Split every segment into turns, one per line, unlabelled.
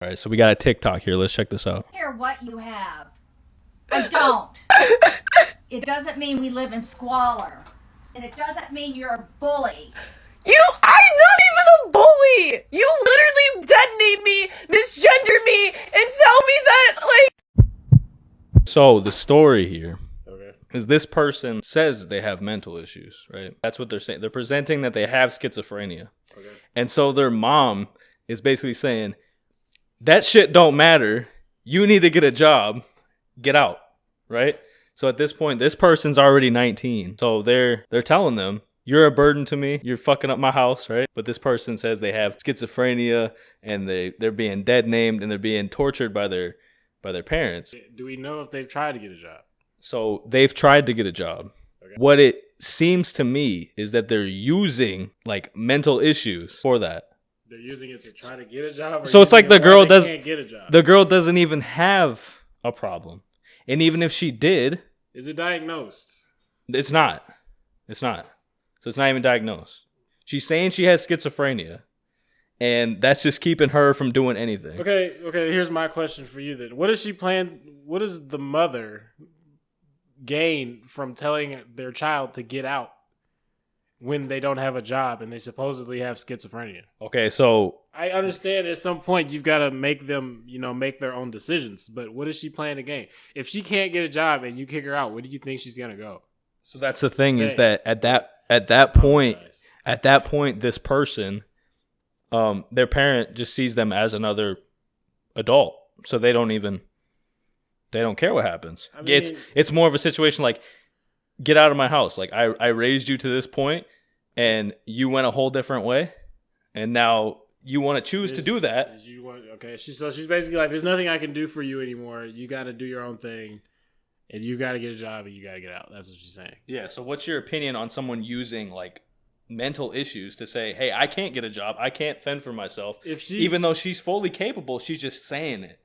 All right, so we got a TikTok here. Let's check this out.
I don't care what you have. I don't. It doesn't mean we live in squalor. And it doesn't mean you're a bully.
I'm not even a bully. You literally detonate me, misgender me, and tell me that, like...
So the story here is this person says they have mental issues, right? That's what they're saying. They're presenting that they have schizophrenia. Okay. And so their mom is basically saying, that shit don't matter. You need to get a job. Get out, right? So at this point, this person's already 19. So they're telling them, you're a burden to me. You're fucking up my house, right? But this person says they have schizophrenia and they're being dead named and they're being tortured by their parents.
Do we know if they've tried to get a job?
So they've tried to get a job. Okay. What it seems to me is that they're using like mental issues for that.
They're using it to try to get a job.
So it's like the girl
can't get a job.
The girl doesn't even have a problem, and even if she did,
is it diagnosed?
It's not. It's not. So it's not even diagnosed. She's saying she has schizophrenia, and that's just keeping her from doing anything.
Okay. Here's my question for you then. What does she plan? What does the mother gain from telling their child to get out when they don't have a job and they supposedly have schizophrenia?
Okay, so
I understand at some point you've got to make them, make their own decisions. But what does she plan to gain? If she can't get a job and you kick her out, where do you think she's gonna go?
So that's the thing is that at that point, this person, their parent just sees them as another adult, so they don't care what happens. I mean, it's more of a situation like, get out of my house. Like I raised you to this point, and you went a whole different way, and now you want to choose to do that.
So she's basically like, there's nothing I can do for you anymore. You got to do your own thing, and you got to get a job, and you got to get out. That's what she's saying.
Yeah. So what's your opinion on someone using like mental issues to say, hey, I can't get a job, I can't fend for myself, even though she's fully capable? She's just saying it.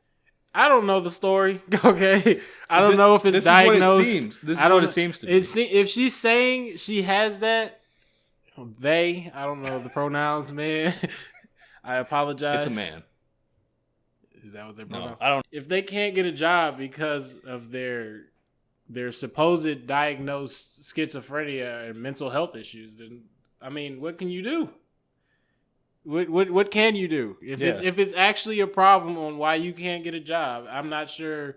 I don't know the story, okay? I don't know if it's diagnosed.
This is what it seems to be.
If she's saying she has that, I don't know the pronouns, man. I apologize.
It's a man.
Is that what they're pronouns?
No, I don't.
If they can't get a job because of their supposed diagnosed schizophrenia and mental health issues, then, I mean, what can you do? What can you do if it's actually a problem on why you can't get a job? I'm not sure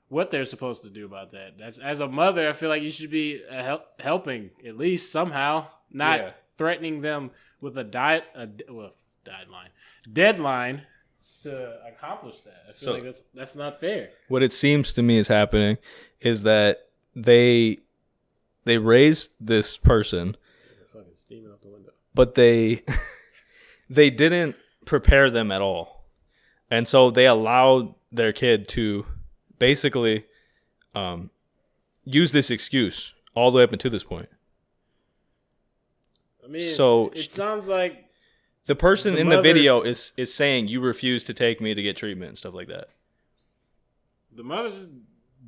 what they're supposed to do about that. That's, as a mother, I feel like you should be helping at least somehow, not threatening them with a deadline to accomplish that. I feel like that's not fair.
What it seems to me is happening is that they raised this person,
fucking steaming out the window,
but they didn't prepare them at all. And so they allowed their kid to basically use this excuse all the way up until this point.
I mean,
so
it sounds like
the person in the video is saying, you refuse to take me to get treatment and stuff like that.
The mother just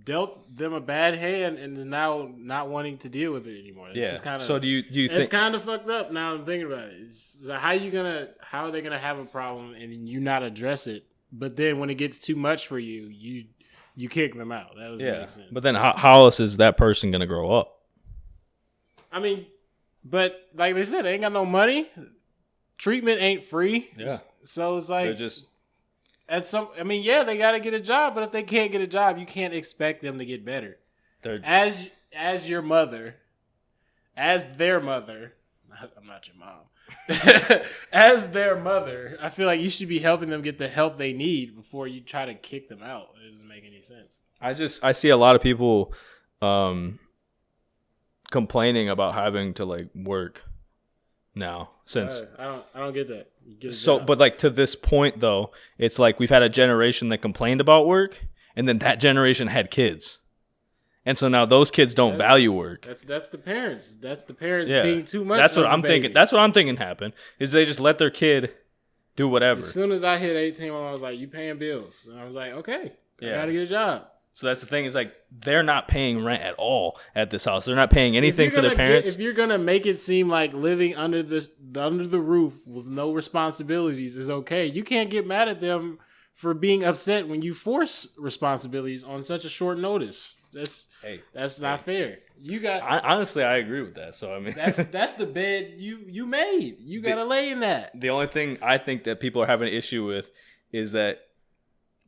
dealt them a bad hand and is now not wanting to deal with it anymore. It's just kind of,
so do you think
it's kind of fucked up now I'm thinking about it. It's like, how are they gonna have a problem and you not address it, but then when it gets too much for you kick them out? That doesn't make sense.
But then how else is that person gonna grow up?
I mean, but like they said, they ain't got no money. Treatment ain't free.
Yeah.
So it's like,
they're just
they got to get a job, but if they can't get a job, you can't expect them to get better. As your mother, as their mother, I'm not your mom. As their mother, I feel like you should be helping them get the help they need before you try to kick them out. It doesn't make any sense. I
see a lot of people complaining about having to like work now since
I don't get that.
But like to this point though, it's like we've had a generation that complained about work, and then that generation had kids, and so now those kids don't value work.
That's the parents. That's the parents being too much.
That's what I'm thinking. That's what I'm thinking happened is they just let their kid do whatever.
As soon as I hit 18, I was like, "You paying bills?" And I was like, "Okay, I gotta get a job."
So that's the thing is like they're not paying rent at all at this house. They're not paying anything for their parents.
If you're gonna make it seem like living under the roof with no responsibilities is okay, you can't get mad at them for being upset when you force responsibilities on such a short notice. That's not fair. You got
honestly, I agree with that. So I mean,
that's the bed you made. You gotta lay in that.
The only thing I think that people are having an issue with is that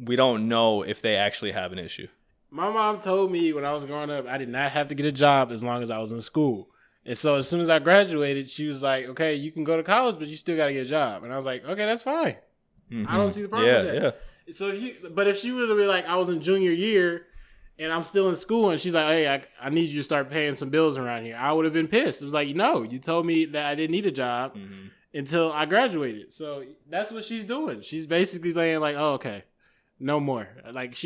we don't know if they actually have an issue.
My mom told me when I was growing up, I did not have to get a job as long as I was in school. And so as soon as I graduated, she was like, okay, you can go to college, but you still got to get a job. And I was like, okay, that's fine.
Mm-hmm.
I don't see the problem with that.
Yeah.
So if she would have been like, I was in junior year and I'm still in school and she's like, hey, I need you to start paying some bills around here, I would have been pissed. It was like, no, you told me that I didn't need a job until I graduated. So that's what she's doing. She's basically saying like, oh, okay. No more. Like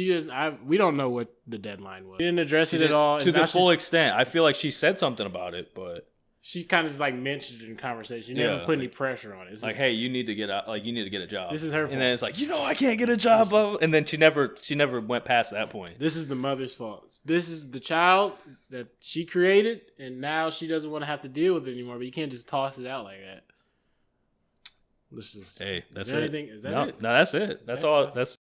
we don't know what the deadline was. She didn't address it at all
to the full extent. I feel like she said something about it, but
she kind of just like mentioned it in conversation. You never put any pressure on it. It's
like, hey, you need to get out. Like, you need to get a job.
This is her fault.
And then it's like, I can't get a job. And then she never went past that point.
This is the mother's fault. This is the child that she created, and now she doesn't want to have to deal with it anymore. But you can't just toss it out like that.
Hey, that's it.
Is that it?
No, that's it. That's all. That's